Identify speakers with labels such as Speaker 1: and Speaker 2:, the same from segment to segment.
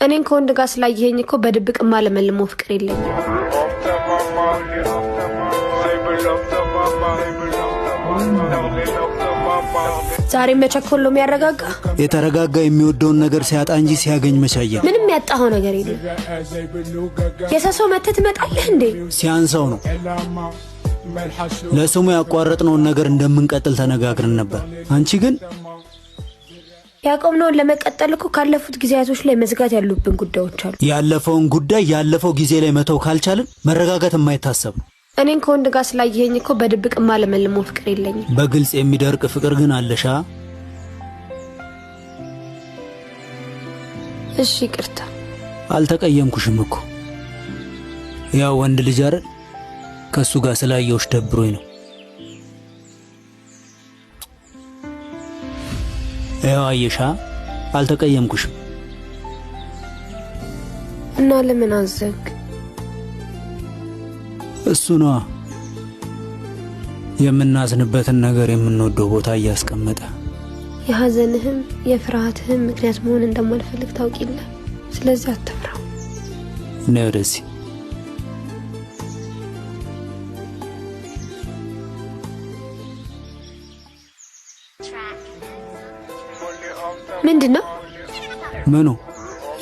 Speaker 1: እኔን ከወንድ ጋር ስላየኸኝ እኮ በድብቅ ማለመልሞ ፍቅር የለኝም። ዛሬ መቸኮል ነው የሚያረጋጋ።
Speaker 2: የተረጋጋ የሚወደውን ነገር ሲያጣ እንጂ ሲያገኝ መቻየ
Speaker 1: ምንም ያጣኸው ነገር የለም። የሰው መተህ ትመጣለህ እንዴ?
Speaker 2: ሲያንሰው ነው። ለስሙ ያቋረጥነውን ነገር እንደምንቀጥል ተነጋግረን ነበር። አንቺ ግን
Speaker 1: ያቆምነውን ለመቀጠል እኮ ካለፉት ጊዜያቶች ላይ መዝጋት ያሉብን ጉዳዮች አሉ።
Speaker 2: ያለፈውን ጉዳይ ያለፈው ጊዜ ላይ መተው ካልቻልን መረጋጋት የማይታሰብ ነው።
Speaker 1: እኔን ከወንድ ጋር ስላየኸኝ እኮ በድብቅ ማለመልሞ ፍቅር የለኝም።
Speaker 2: በግልጽ የሚደርቅ ፍቅር ግን አለሻ።
Speaker 1: እሺ ይቅርታ።
Speaker 2: አልተቀየምኩሽም እኮ ያው ወንድ ልጅ አይደል? ከሱ ጋር ስላየውሽ ደብሮኝ ነው። ያው አየሻ፣ አልተቀየምኩሽም።
Speaker 1: እና ለምን አዘግ?
Speaker 2: እሱ ነው የምናዝንበትን ነገር የምንወደው ቦታ እያስቀመጠ
Speaker 1: የሐዘንህም የፍርሃትህም ምክንያት መሆን እንደማልፈልግ ታውቂለህ። ስለዚህ አትፍራው።
Speaker 2: ነው ወደዚህ
Speaker 1: ምንድነው?
Speaker 2: ምኑ?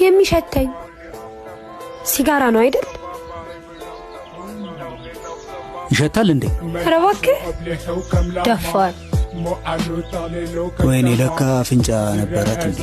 Speaker 1: የሚሸተኝ ሲጋራ ነው አይደል?
Speaker 2: ይሸታል እንዴ?
Speaker 1: ኧረ እባክህ ደፋር።
Speaker 2: ወይኔ ለካ አፍንጫ ነበራት እንዴ?